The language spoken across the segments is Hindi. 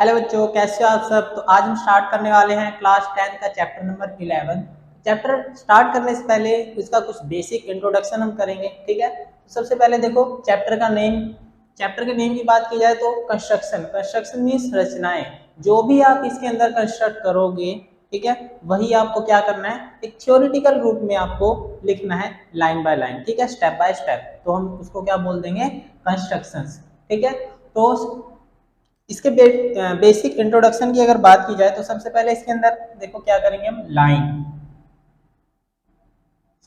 हेलो बच्चों, कैसे हो आप सब। तो आज हम स्टार्ट करने वाले हैं क्लास 10 का चैप्टर नंबर 11। चैप्टर स्टार्ट करने से पहले इसका कुछ बेसिक इंट्रोडक्शन हम करेंगे, ठीक है। तो सबसे पहले देखो चैप्टर के नेम की बात की जाए तो कंस्ट्रक्शन मीन्स रचनाएं। जो भी आप इसके अंदर कंस्ट्रक्ट करोगे, ठीक है, वही आपको क्या करना है, एक थ्योरेटिकल रूप में आपको लिखना है, लाइन बाय लाइन, ठीक है, स्टेप बाय स्टेप। तो हम उसको क्या बोल देंगे, कंस्ट्रक्शंस, ठीक है। तो इसके बेसिक इंट्रोडक्शन की अगर बात की जाए तो सबसे पहले इसके अंदर देखो क्या करेंगे हम, लाइन।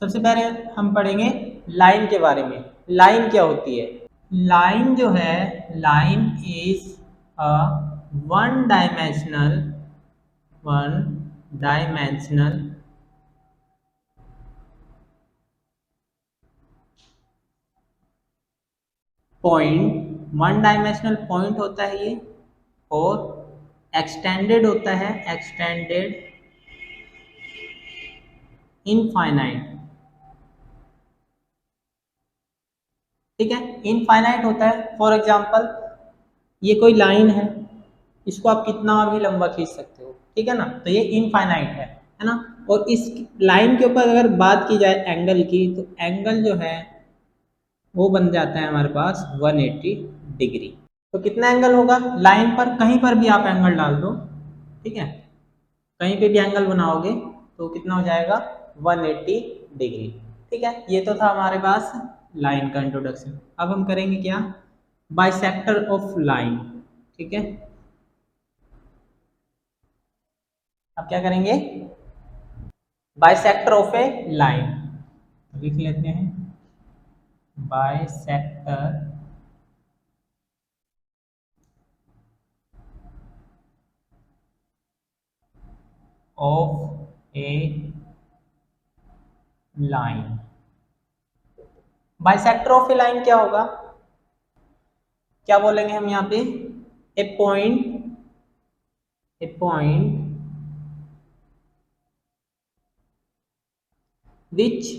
सबसे पहले हम पढ़ेंगे लाइन के बारे में। लाइन क्या होती है? लाइन जो है, line is a one dimensional one dimensional point. One dimensional point होता है ये, और एक्सटेंडेड होता है, एक्सटेंडेड इनफाइनाइट, ठीक है, इनफाइनाइट होता है। फॉर एग्जाम्पल ये कोई लाइन है, इसको आप कितना भी लंबा खींच सकते हो, ठीक है ना, तो ये इनफाइनाइट है ना। और इस लाइन के ऊपर अगर बात की जाए एंगल की, तो एंगल जो है वो बन जाता है हमारे पास 180 डिग्री। तो कितना एंगल होगा लाइन पर, कहीं पर भी आप एंगल डाल दो, ठीक है, कहीं पे भी एंगल बनाओगे तो कितना हो जाएगा, 180 डिग्री, ठीक है। ये तो था हमारे पास लाइन का इंट्रोडक्शन। अब हम करेंगे क्या, बाइसेक्टर ऑफ लाइन, ठीक है। अब क्या करेंगे, बाइसेक्टर ऑफ ए लाइन लिख लेते हैं, bisector of a line. Bisector of a line क्या होगा, क्या बोलेंगे हम यहाँ पे, a point which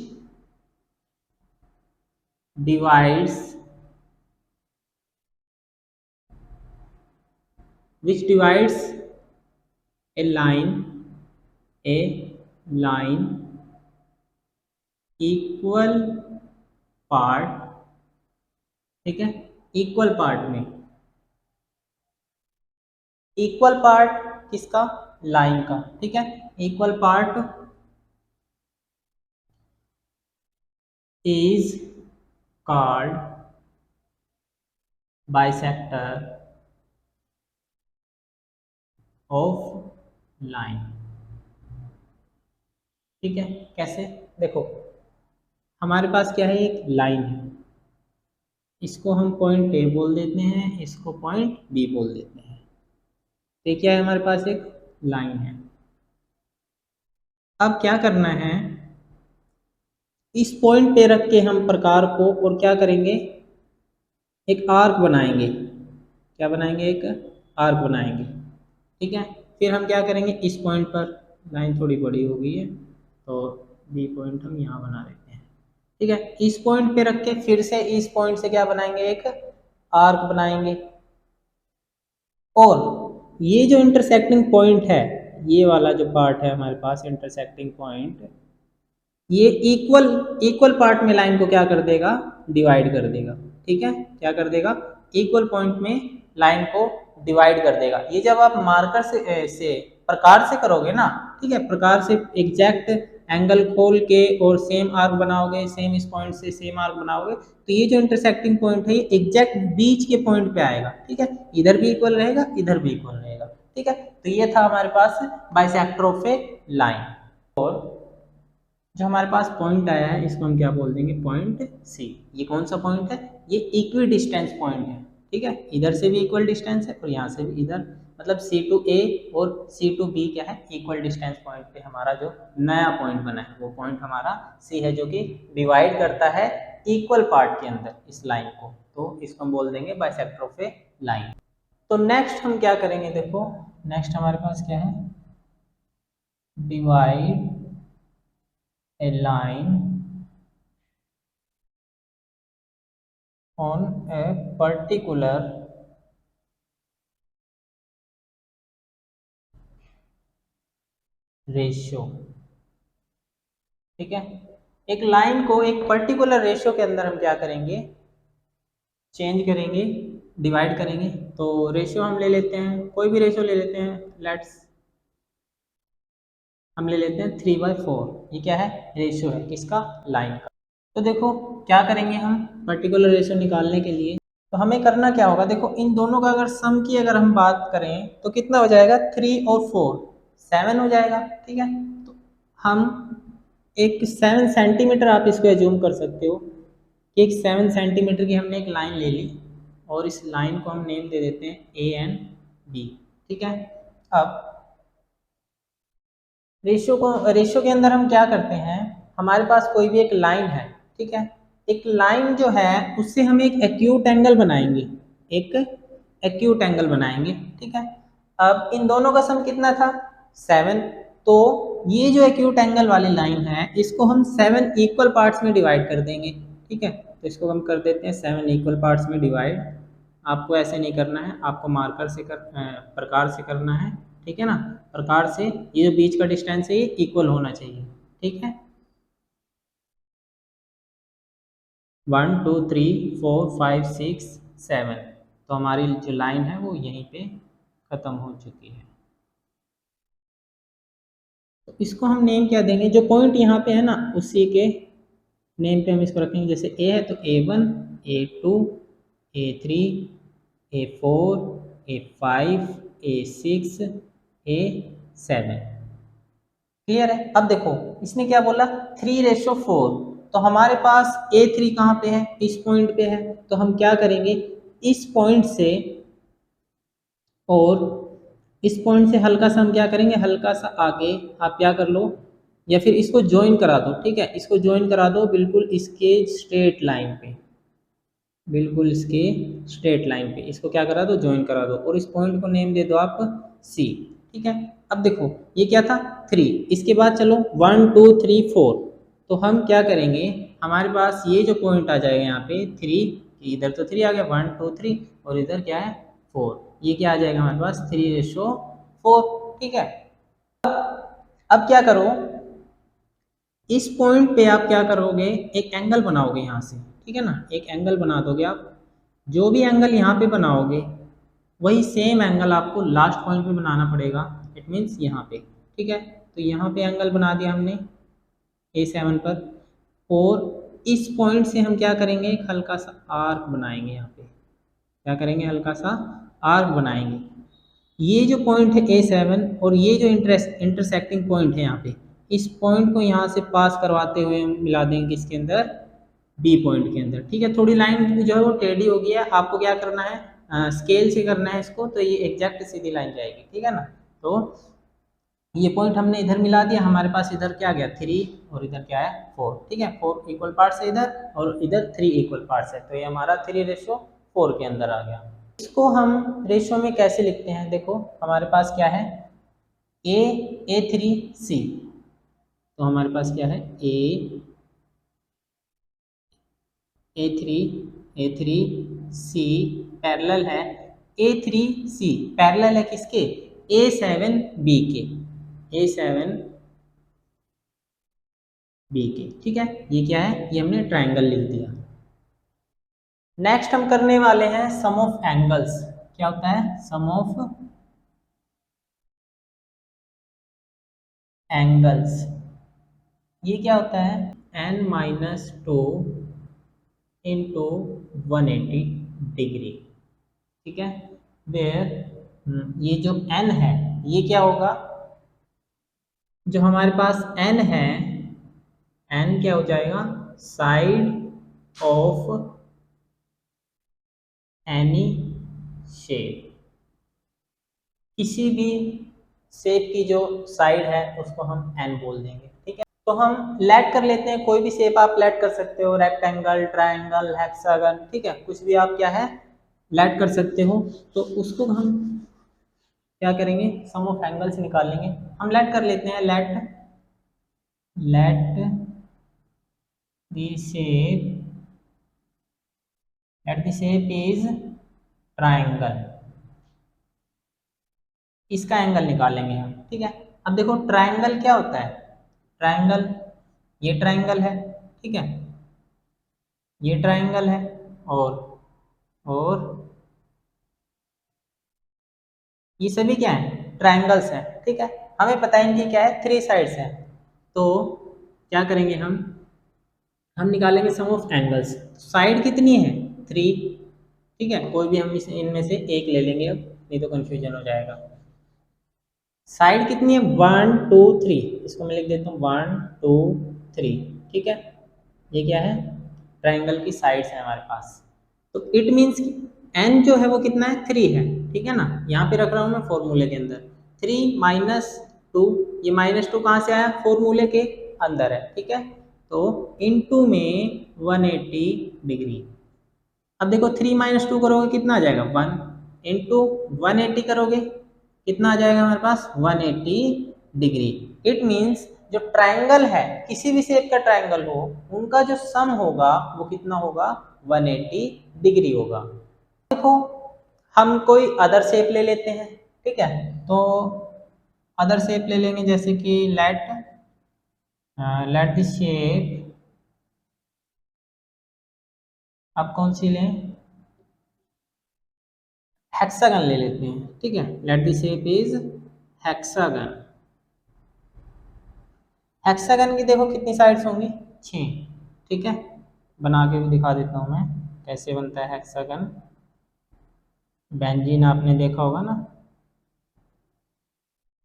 divides which divides a line equal part, ठीक है, इक्वल पार्ट में। इक्वल पार्ट किसका, लाइन का, ठीक है। Equal part is called bisector of line, ठीक है। कैसे, देखो हमारे पास क्या है, एक लाइन है, इसको हम पॉइंट ए बोल देते हैं, इसको पॉइंट बी बोल देते हैं। तो क्या है, हमारे पास एक लाइन है। अब क्या करना है, इस पॉइंट पे रख के हम प्रकार को और क्या करेंगे, एक आर्क बनाएंगे। क्या बनाएंगे, एक आर्क बनाएंगे, ठीक है। फिर हम क्या करेंगे, इस पॉइंट पर, लाइन थोड़ी बड़ी हो गई है तो बी पॉइंट हम यहाँ बना लेते हैं, ठीक है। इस पॉइंट पे रख के फिर से इस पॉइंट से क्या बनाएंगे, एक आर्क बनाएंगे। और ये जो इंटरसेक्टिंग पॉइंट है, ये वाला जो पार्ट है हमारे पास इंटरसेक्टिंग पॉइंट, ये इक्वल इक्वल पार्ट में लाइन को क्या कर देगा, डिवाइड कर देगा, ठीक है। क्या कर देगा, इक्वल पॉइंट में लाइन को डिवाइड कर देगा। ये जब आप मार्कर से प्रकार से करोगे ना, ठीक है, प्रकार से एग्जैक्ट एंगल खोल के और सेम आर्क बनाओगे, सेम इस पॉइंट से सेम आर्क बनाओगे, तो ये जो इंटरसेक्टिंग पॉइंट है ये एग्जैक्ट बीच के पॉइंट पे आएगा, ठीक है। इधर भी इक्वल रहेगा, इधर भी इक्वल रहेगा, ठीक है। तो ये था हमारे पास बाइसेक्टर ऑफ ए लाइन। और जो हमारे पास पॉइंट आया है इसको हम क्या बोल देंगे, पॉइंट सी। ये कौन सा पॉइंट है, ये इक्वी डिस्टेंस पॉइंट है, ठीक है। इधर से भी इक्वल डिस्टेंस है और यहाँ से भी, इधर मतलब सी टू ए और सी टू बी क्या है, इक्वल डिस्टेंस पॉइंट पे हमारा जो नया पॉइंट बना है वो पॉइंट हमारा सी है, जो कि डिवाइड करता है इक्वल पार्ट के अंदर इस लाइन को। तो इसको हम बोल देंगे बाइसेक्टर ऑफ ए लाइन। तो नेक्स्ट हम क्या करेंगे, देखो नेक्स्ट हमारे पास क्या है, divide a line on a particular ratio, ठीक है। एक लाइन को एक पर्टिकुलर रेशियो के अंदर हम क्या करेंगे, चेंज करेंगे, डिवाइड करेंगे। तो रेशियो हम ले लेते हैं, कोई भी रेशियो ले लेते हैं, लेट्स हम ले लेते हैं 3/4। ये क्या है, रेशियो है किसका, लाइन का। तो देखो क्या करेंगे हम पर्टिकुलर रेशियो निकालने के लिए, तो हमें करना क्या होगा, देखो इन दोनों का अगर सम की अगर हम बात करें तो कितना हो जाएगा, 3 और 4 7 हो जाएगा, ठीक है। तो हम एक 7 सेंटीमीटर, आप इसको एज्यूम कर सकते हो कि एक 7 सेंटीमीटर की हमने एक लाइन ले ली और इस लाइन को हम नेम दे देते हैं ए एंड बी, ठीक है। अब रेशियो के अंदर हम क्या करते हैं, हमारे पास कोई भी एक लाइन है, ठीक है। एक लाइन जो है उससे हम एक एक्यूट एंगल बनाएंगे, एक एक्यूट एंगल बनाएंगे, ठीक है। अब इन दोनों का सम कितना था, 7। तो ये जो एक्यूट एंगल वाली लाइन है इसको हम 7 इक्वल पार्ट्स में डिवाइड कर देंगे, ठीक है। तो इसको हम कर देते हैं 7 इक्वल पार्ट्स में डिवाइड। आपको ऐसे नहीं करना है, आपको मार्कर से प्रकार से करना है, ठीक है ना। प्रकार से ये जो बीच का डिस्टेंस है ये इक्वल होना चाहिए, ठीक है। 1 2 3 4 5 6 7, तो हमारी जो लाइन है वो यहीं पे ख़त्म हो चुकी है। तो इसको हम नेम क्या देंगे, जो पॉइंट यहाँ पे है ना उसी के नेम पे हम इसको रखेंगे। जैसे ए है तो A1 A2 A3 A4 A5 A6 A7, clear है। अब देखो इसने क्या बोला, 3/4। तो हमारे पास A3 कहाँ पे है, इस पॉइंट पे है। तो हम क्या करेंगे, इस पॉइंट से और इस पॉइंट से हल्का सा हम क्या करेंगे, हल्का सा आगे आप क्या कर लो, या फिर इसको ज्वाइन करा दो, ठीक है। इसको ज्वाइन करा दो बिल्कुल इसके स्ट्रेट लाइन पे, बिल्कुल इसके स्ट्रेट लाइन पे इसको क्या करा दो, ज्वाइन करा दो। और इस पॉइंट को नेम दे दो आप सी, ठीक है। अब देखो ये क्या था, 3। इसके बाद चलो 1 2 3 4। तो हम क्या करेंगे, हमारे पास ये जो पॉइंट आ जाएगा यहाँ पे 3, इधर तो 3 आ गया, 1 2 3 और इधर क्या है 4। ये क्या आ जाएगा हमारे पास 3/4, ठीक है। अब क्या करो, इस पॉइंट पे आप क्या करोगे, एक एंगल बनाओगे यहाँ से, ठीक है ना। एक एंगल बना दोगे आप, जो भी एंगल यहाँ पे बनाओगे वही सेम एंगल आपको लास्ट पॉइंट पे बनाना पड़ेगा। इट मीन्स यहाँ पे, ठीक है। तो यहाँ पे एंगल बना दिया हमने A7 पर, और इस पॉइंट से हम क्या करेंगे, एक हल्का सा आर्क बनाएंगे। यहाँ पे क्या करेंगे, हल्का सा आर्क बनाएंगे। ये जो पॉइंट है A7 और ये जो इंटरसेक्टिंग पॉइंट है यहाँ पे, इस पॉइंट को यहाँ से पास करवाते हुए हम मिला देंगे इसके अंदर बी पॉइंट के अंदर, ठीक है। थोड़ी लाइन जो है वो टेढ़ी हो गई है, आपको क्या करना है, स्केल से करना है इसको, तो ये एग्जैक्ट सीधी लाइन जाएगी, ठीक है ना। तो ये पॉइंट हमने इधर मिला दिया, हमारे पास इधर क्या गया 3 और इधर क्या है 4, ठीक है। 4 इक्वल पार्ट्स है इधर और इधर 3 इक्वल पार्ट्स है, तो ये हमारा 3/4 के अंदर आ गया। इसको हम रेशियो में कैसे लिखते हैं, देखो हमारे पास क्या है A3C। तो हमारे पास क्या है A3C पैरेलल है, A3C पैरेलल है किसके, A7B के, A7B के, ठीक है। ये क्या है, ये हमने ट्रायंगल लिख दिया। नेक्स्ट हम करने वाले हैं सम ऑफ एंगल्स। क्या होता है, सम ऑफ एंगल्स। ये क्या होता है, n-2 इंटू 180 डिग्री, ठीक है। वेयर ये जो n है ये क्या होगा, जो हमारे पास n है, n क्या हो जाएगा, साइड ऑफ एनी शेप। किसी भी शेप की जो साइड है उसको हम n बोल देंगे, ठीक है। तो हम लेट कर लेते हैं, कोई भी शेप आप लेट कर सकते हो, रेक्टेंगल, ट्रायंगल, हेक्सागन, ठीक है, कुछ भी आप क्या है लेट कर सकते हो। तो उसको हम क्या करेंगे, सम ऑफ एंगल्स निकाल लेंगे। हम लेट कर लेते हैं, let the shape, let the shape is triangle, इसका एंगल निकाल लेंगे हम, ठीक है। अब देखो ट्रायंगल क्या होता है, ट्रायंगल, ये ट्रायंगल है, ठीक है, ये ट्रायंगल है, और ये सभी क्या है, ट्रायंगल्स हैं, ठीक है। हमें पता है इनकी क्या है, 3 साइड्स हैं। तो क्या करेंगे हम निकालेंगे सम ऑफ एंगल्स। साइड कितनी है, 3, ठीक है। कोई भी हम इनमें से एक ले लेंगे अब, नहीं तो कंफ्यूजन हो जाएगा। साइड कितनी है, 1 2 3, इसको मैं लिख देता हूँ 1 2 3, ठीक है। ये क्या है, ट्रायंगल की साइड्स है हमारे पास। तो इट मीन्स एन जो है वो कितना है, 3 है, ठीक है ना। यहाँ पे रख रहा हूँ मैं फॉर्मूले के अंदर, 3 माइनस 2, ये -2 कहाँ से आया, फॉर्मूले के अंदर है, ठीक है। तो इनटू में 180 डिग्री। अब देखो 3 माइनस 2 करोगे कितना आ जाएगा, 1 इंटू 180 करोगे कितना आ जाएगा हमारे पास, 180 डिग्री। इट मीन्स जो ट्रायंगल है, किसी भी शेप का ट्रायंगल हो, उनका जो सम होगा वो कितना होगा, 180 डिग्री होगा। देखो हम कोई अदर शेप ले लेते हैं, ठीक है। तो अदर शेप ले लेंगे, जैसे कि लेट द शेप, अब कौन सी लें, हेक्सागन ले लेते हैं, ठीक है। Let the shape is hexagon. Hexagon की देखो कितनी साइड्स होंगी, 6, ठीक है। बना के भी दिखा देता हूँ मैं कैसे बनता है हेक्सागन। बेंजीन आपने देखा होगा ना,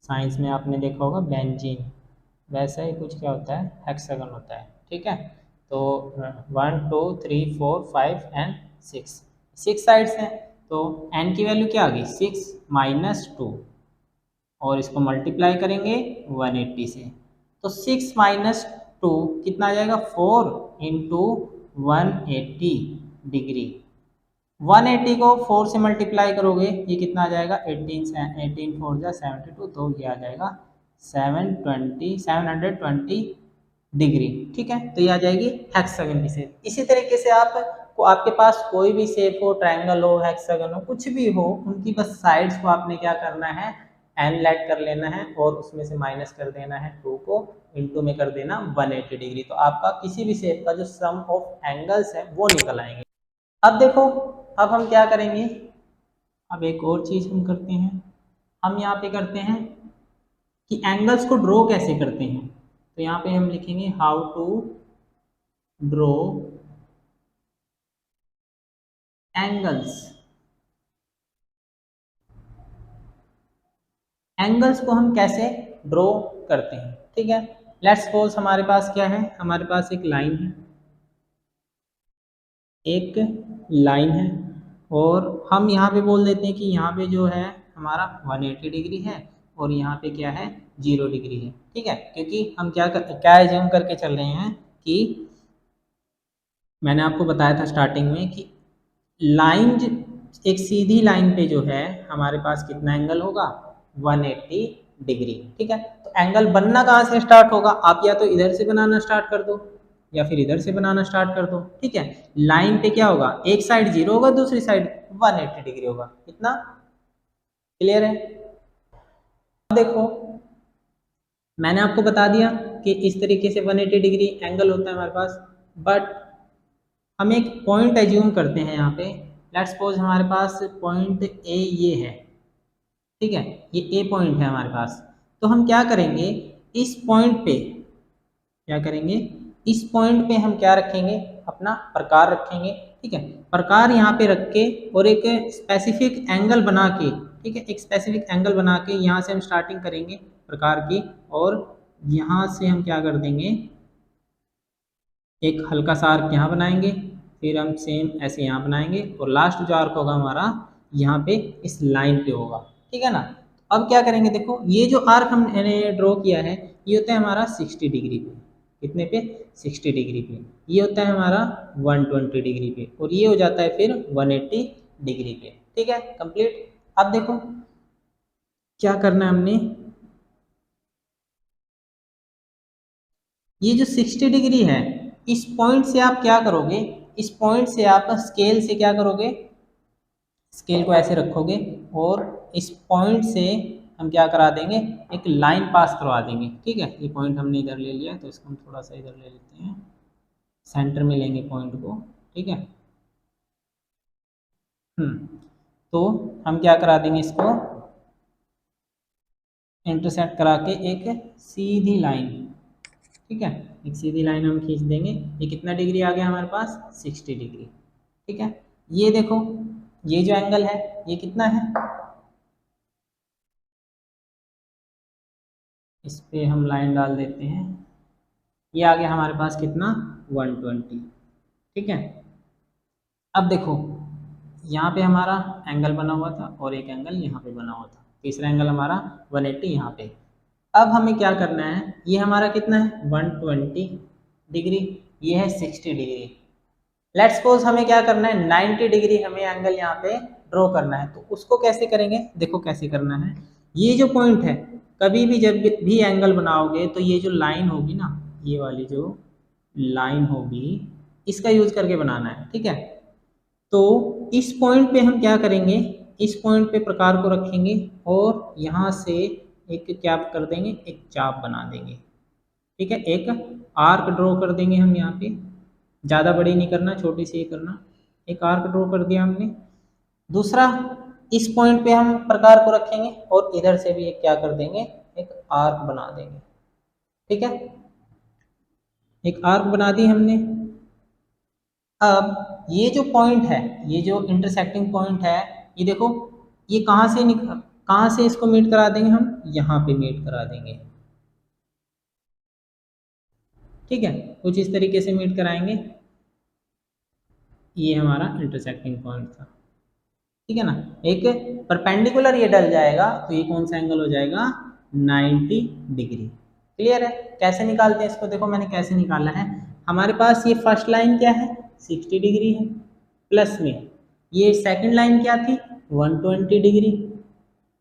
साइंस में आपने देखा होगा बेंजीन, वैसा ही कुछ क्या होता है, हेक्सागन होता है, ठीक है। तो 1 2 3 4 5 एंड 6, 6 साइड्स हैं। तो एन की वैल्यू क्या आ गई, 6 माइनस 2, और इसको मल्टीप्लाई करेंगे 180 से। तो 6 माइनस 2 कितना आ जाएगा, 4 इंटू 180 डिग्री। 180 को 4 से मल्टीप्लाई करोगे ये कितना आ जाएगा, 18 4 जा 72, तो ये आ जाएगा 720 डिग्री, ठीक है। तो ये आ जाएगी हेक्सागन की शेप। इसी तरीके से आप को आपके पास कोई भी शेप हो, ट्रायंगल हो, हेक्सागन हो, कुछ भी हो, उनकी बस साइड्स को आपने क्या करना है, एन लेट कर लेना है, और उसमें से माइनस कर देना है 2 को, इनटू में कर देना 180 डिग्री। तो आपका किसी भी शेप का जो सम ऑफ एंगल्स है वो निकल आएंगे। अब देखो, अब हम क्या करेंगे, अब एक और चीज हम करते हैं, हम यहाँ पे करते हैं कि एंगल्स को ड्रॉ कैसे करते हैं। तो यहाँ पे हम लिखेंगे how to draw angles. Angles को हम कैसे ड्रॉ करते हैं, ठीक है। लेट्स सपोज हमारे पास क्या है, हमारे पास एक लाइन है, एक लाइन है, और हम यहाँ पे बोल देते हैं कि यहाँ पे जो है हमारा 180 डिग्री है, और यहाँ पे क्या है, 0 डिग्री है, ठीक है। क्योंकि हम क्या एज्यूम करके चल रहे हैं कि मैंने आपको बताया था स्टार्टिंग में कि लाइन, एक सीधी लाइन पे जो है हमारे पास कितना एंगल होगा, 180 डिग्री, ठीक है। तो एंगल बनना कहाँ से स्टार्ट होगा, आप या तो इधर से बनाना स्टार्ट कर दो, या फिर इधर से बनाना स्टार्ट कर दो, ठीक है। लाइन पे क्या होगा, एक साइड 0 होगा, दूसरी साइड 180 डिग्री होगा। इतना क्लियर है। अब देखो मैंने आपको बता दिया कि इस तरीके से 180 डिग्री एंगल होता है हमारे पास, बट हम एक पॉइंट एज्यूम करते हैं यहाँ पे। लेट्स सपोज हमारे पास पॉइंट ए ये है, ठीक है, ये ए पॉइंट है हमारे पास। तो हम क्या करेंगे, इस पॉइंट पे क्या करेंगे, इस पॉइंट पे हम क्या रखेंगे, अपना प्रकार रखेंगे, ठीक है। प्रकार यहाँ पे रख के और एक स्पेसिफिक एंगल बना के, ठीक है, एक स्पेसिफिक एंगल बना के यहाँ से हम स्टार्टिंग करेंगे प्रकार की, और यहाँ से हम क्या कर देंगे, एक हल्का सा आर्क यहाँ बनाएंगे, फिर हम सेम ऐसे यहाँ बनाएंगे, और लास्ट जो आर्क होगा हमारा यहाँ पे इस लाइन पे होगा, ठीक है ना। अब क्या करेंगे, देखो ये जो आर्क हमने ड्रॉ किया है ये होता है हमारा 60 डिग्री पे, कितने पे, 60 डिग्री पे। ये होता है हमारा 120 डिग्री पे, और ये हो जाता है फिर 180 डिग्री पे, ठीक है, कंप्लीट। अब देखो क्या करना है हमने, ये जो 60 डिग्री है, इस पॉइंट से आप क्या करोगे, इस पॉइंट से आप स्केल से क्या करोगे, स्केल को ऐसे रखोगे, और इस पॉइंट से हम क्या करा देंगे, एक लाइन पास करवा देंगे। ठीक है, ये पॉइंट हमने इधर ले लिया तो इसको हम थोड़ा सा इधर ले लेते हैं, सेंटर में लेंगे पॉइंट को। ठीक है, तो हम क्या करा देंगे, इसको इंटरसेक्ट करा के एक सीधी लाइन, ठीक है, एक सीधी लाइन हम खींच देंगे। ये कितना डिग्री आ गया हमारे पास, 60 डिग्री। ठीक है, ये देखो ये जो एंगल है ये कितना है, इस पे हम लाइन डाल देते हैं, ये आ गया हमारे पास कितना, 120। ठीक है, अब देखो यहाँ पे हमारा एंगल बना हुआ था और एक एंगल यहाँ पे बना हुआ था, तीसरा एंगल हमारा 180 यहाँ पे। अब हमें क्या करना है, ये हमारा कितना है 120 डिग्री, ये है 60 डिग्री। लेट्स सपोज हमें क्या करना है 90 डिग्री हमें एंगल यहाँ पे ड्रॉ करना है। तो उसको कैसे करेंगे, देखो कैसे करना है। ये जो पॉइंट है, कभी भी जब भी एंगल बनाओगे तो ये जो लाइन होगी ना, ये वाली जो लाइन होगी इसका यूज करके बनाना है। ठीक है, तो इस पॉइंट पे हम क्या करेंगे, इस पॉइंट पे प्रकार को रखेंगे और यहाँ से एक क्या कर देंगे, एक चाप बना देंगे। ठीक है, एक आर्क ड्रॉ कर देंगे हम यहाँ पे, ज़्यादा बड़ी नहीं करना, छोटी सी ही करना। एक आर्क ड्रॉ कर दिया हमने। दूसरा, इस पॉइंट पे हम प्रकार को रखेंगे और इधर से भी एक क्या कर देंगे, एक आर्क बना देंगे। ठीक है, एक आर्क बना दी हमने। अब ये जो पॉइंट है, ये जो इंटरसेक्टिंग पॉइंट है, ये देखो ये कहाँ से इसको मीट करा देंगे, हम यहाँ पे मीट करा देंगे। ठीक है, कुछ इस तरीके से मीट कराएंगे। ये हमारा इंटरसेक्टिंग पॉइंट था। ठीक है ना, एक परपेंडिकुलर ये डल जाएगा तो ये कौन सा एंगल हो जाएगा, 90 डिग्री। क्लियर है, कैसे निकालते हैं इसको, देखो मैंने कैसे निकाला है। हमारे पास ये फर्स्ट लाइन क्या है, 60 डिग्री है, प्लस में ये सेकंड लाइन क्या थी, 120 डिग्री।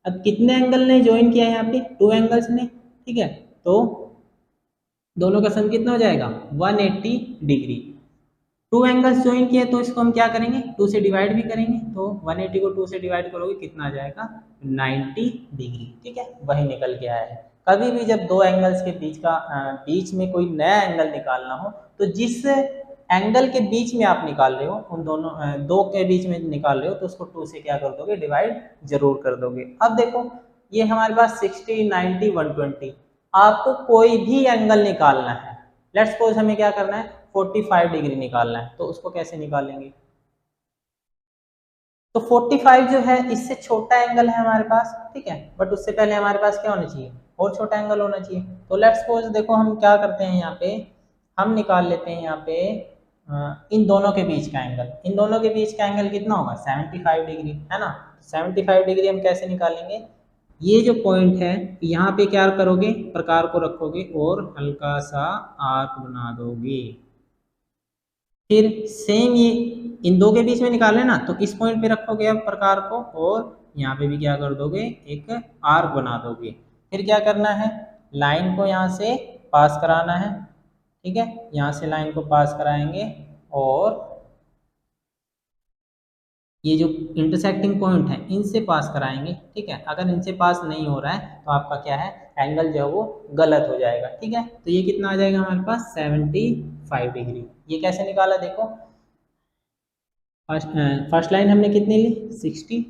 अब कितने एंगल ने ज्वाइन किया है यहाँ पे, 2 एंगल्स ने। ठीक है, तो दोनों का सम कितना हो जाएगा, 180 डिग्री। 2 एंगल्स ज्वाइन किए तो इसको हम क्या करेंगे, 2 से डिवाइड भी करेंगे। तो 180 को 2 से डिवाइड करोगे कितना आ जाएगा, 90 डिग्री। ठीक है, वही निकल के आया है। कभी भी जब 2 एंगल्स के बीच में कोई नया एंगल निकालना हो तो जिस एंगल के बीच में आप निकाल रहे हो, उन दोनों 2 के बीच में निकाल रहे हो तो उसको 2 से क्या कर दोगे, डिवाइड जरूर कर दोगे। अब देखो ये हमारे पास 60, 90, 120, आपको कोई भी एंगल निकालना है। लेट्स सपोज हमें क्या करना है, 45 डिग्री निकालना है। तो उसको कैसे निकालेंगे, तो 45 जो है इससे छोटा एंगल है हमारे पास। ठीक है, बट उससे पहले हमारे पास क्या होना चाहिए, और छोटा एंगल होना चाहिए। तो लेट्स सपोज देखो हम क्या करते हैं, यहाँ पे हम निकाल लेते हैं यहाँ पे इन दोनों के बीच का एंगल। इन दोनों के बीच का एंगल कितना होगा, 75 डिग्री, है ना। 75 डिग्री हम कैसे निकालेंगे, ये जो पॉइंट है यहाँ पे क्या करोगे, प्रकार को रखोगे और हल्का सा आर्क बना दोगे। फिर सेम ये इन 2 के बीच में निकालना है ना, तो इस पॉइंट पे रखोगे अब प्रकार को और यहाँ पे भी क्या कर दोगे, एक आर्क बना दोगे। फिर क्या करना है, लाइन को यहाँ से पास कराना है। ठीक है, यहाँ से लाइन को पास कराएंगे और ये जो इंटरसेक्टिंग पॉइंट है इनसे पास कराएंगे। ठीक है, अगर इनसे पास नहीं हो रहा है तो आपका क्या है, एंगल जो है वो गलत हो जाएगा। ठीक है, तो ये कितना आ जाएगा हमारे पास, 75 डिग्री। ये कैसे निकाला देखो, फर्स्ट लाइन हमने कितनी ली, 60,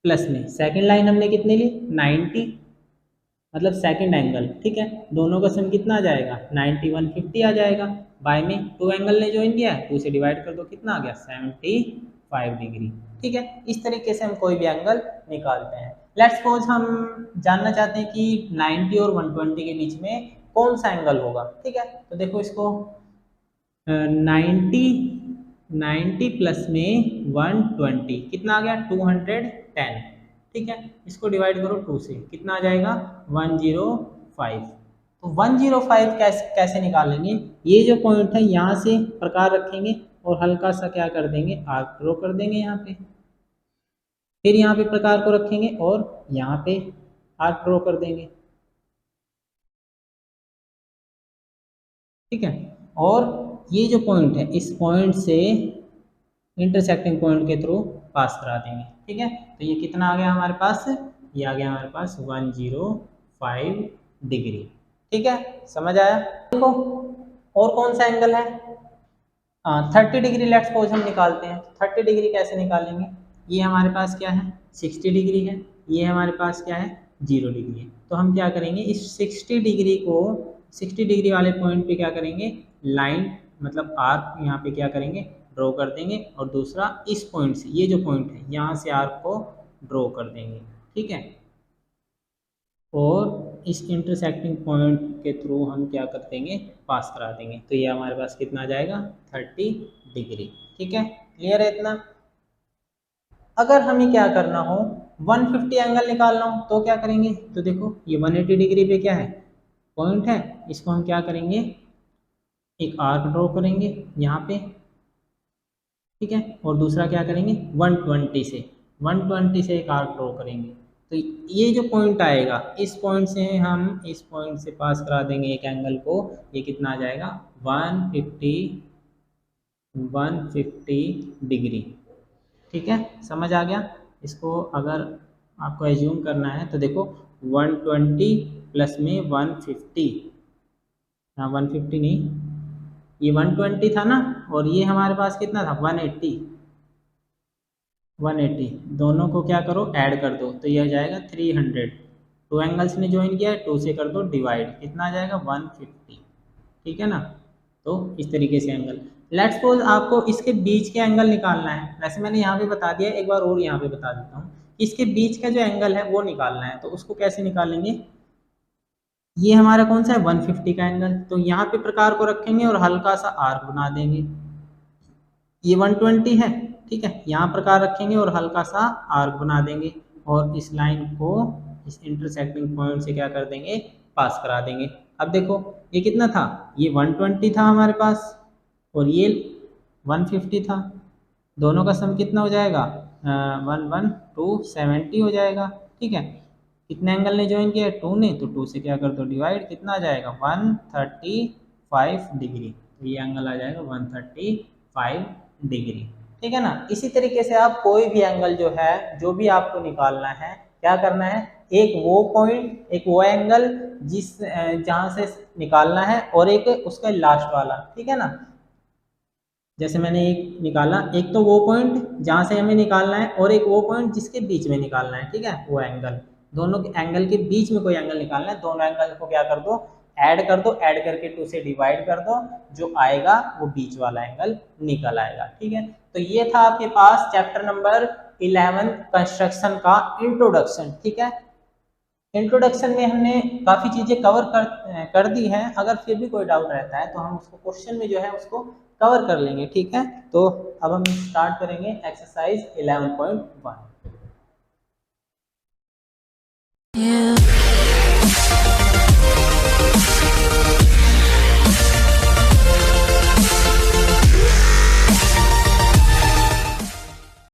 प्लस में सेकंड लाइन हमने कितनी ली, 90, मतलब सेकंड एंगल। ठीक है, दोनों का सम कितना आ जाएगा, 90, 150 आ जाएगा। बाय में 2 एंगल ने ज्वाइन किया है, 2 से डिवाइड कर दो, कितना आ गया, 75 डिग्री। ठीक है, इस तरीके से हम कोई भी एंगल निकालते हैं। लेट्स सपोज हम जानना चाहते हैं कि 90 और 120 के बीच में कौन सा एंगल होगा। ठीक है, तो देखो इसको 90 प्लस में 120 कितना आ गया, 210। ठीक है, इसको डिवाइड करो 2 से, कितना आ जाएगा, 105। तो 105 कैसे निकालेंगे, ये जो पॉइंट है यहाँ से प्रकार रखेंगे और हल्का सा क्या कर देंगे, आर्क ड्रॉ कर देंगे यहाँ पे। फिर यहाँ पे प्रकार को रखेंगे और यहाँ पे आर्क ड्रॉ कर देंगे। ठीक है, और ये जो पॉइंट है इस पॉइंट से इंटरसेक्टिंग पॉइंट के थ्रू पास करा देंगे। ठीक है, तो ये कितना आ गया हमारे पास, ये आ गया हमारे पास 105 डिग्री। ठीक है, समझ आया? देखो और कौन सा एंगल है, 30 डिग्री लेट्स सपोज हम निकालते हैं। 30 डिग्री कैसे निकालेंगे, ये हमारे पास क्या है 60 डिग्री है, ये हमारे पास क्या है 0 डिग्री है। तो हम क्या करेंगे, इस 60 डिग्री को 60 डिग्री वाले पॉइंट पे क्या करेंगे, लाइन मतलब आर्क यहाँ पे क्या करेंगे ड्रॉ कर देंगे, और दूसरा इस पॉइंट से, ये जो पॉइंट है यहाँ से आर्क को ड्रॉ कर देंगे। ठीक है, और इस इंटरसेक्टिंग पॉइंट के थ्रू हम क्या कर देंगे, पास करा देंगे। तो ये हमारे पास कितना आ जाएगा 30 डिग्री। ठीक है, क्लियर है इतना? अगर हमें क्या करना हो 150 एंगल निकालना हो तो क्या करेंगे, तो देखो ये 180 डिग्री पे क्या है पॉइंट है, इसको हम क्या करेंगे एक आर्क ड्रॉ करेंगे यहाँ पे। ठीक है, और दूसरा क्या करेंगे 120 से एक आर्क ड्रॉ करेंगे। तो ये जो पॉइंट आएगा इस पॉइंट से हम इस पॉइंट से पास करा देंगे एक एंगल को, ये कितना आ जाएगा 150 डिग्री। ठीक है, समझ आ गया? इसको अगर आपको एज्यूम करना है तो देखो 120 प्लस में 150, हाँ 150 नहीं, ये 120 था ना, और ये हमारे पास कितना था 180, दोनों को क्या करो ऐड कर दो, तो ये हो जाएगा 300। टू एंगल्स ने ज्वाइन किया है, 2 से कर दो डिवाइड, कितना आ जाएगा 150। ठीक है ना, तो इस तरीके से एंगल। लेट्स सपोज आपको इसके बीच के एंगल निकालना है, वैसे मैंने यहाँ पे बता दिया, एक बार और यहाँ पे बता देता हूँ। इसके बीच का जो एंगल है वो निकालना है, तो उसको कैसे निकालेंगे, ये हमारा कौन सा है 150 का एंगल, तो यहाँ पे प्रकार को रखेंगे और हल्का सा आर्क बना देंगे। ये 120 है, ठीक है, यहाँ प्रकार रखेंगे और हल्का सा आर्क बना देंगे, और इस लाइन को इस इंटरसेक्टिंग पॉइंट से क्या कर देंगे पास करा देंगे। अब देखो ये कितना था, ये 120 था हमारे पास और ये 150 था, दोनों का सम कितना हो जाएगा 11270 हो जाएगा। ठीक है, कितने एंगल ने ज्वाइन किया 2 ने, तो 2 से क्या कर दो डिवाइड, कितना आ जाएगा 135 डिग्री। तो ये एंगल आ जाएगा 135 डिग्री। ठीक है ना, इसी तरीके से आप कोई भी एंगल जो है जो भी आपको निकालना है क्या करना है, एक वो पॉइंट एक वो एंगल जिस जहां से निकालना है, और एक उसका लास्ट वाला। ठीक है ना, जैसे मैंने एक निकाला, एक तो वो पॉइंट जहां से हमें निकालना है और एक वो पॉइंट जिसके बीच में निकालना है। ठीक है, वो एंगल, दोनों एंगल के बीच में कोई एंगल निकालना है, दोनों एंगल को क्या कर दो ऐड कर दो, ऐड करके 2 से डिवाइड कर दो, जो आएगा वो बीच वाला एंगल निकल आएगा। ठीक है, तो ये था आपके पास चैप्टर नंबर 11 कंस्ट्रक्शन का इंट्रोडक्शन। ठीक है, इंट्रोडक्शन में हमने काफ़ी चीज़ें कवर कर दी हैं, अगर फिर भी कोई डाउट रहता है तो हम उसको क्वेश्चन में जो है उसको कवर कर लेंगे। ठीक है, तो अब हम स्टार्ट करेंगे एक्सरसाइज 11.1।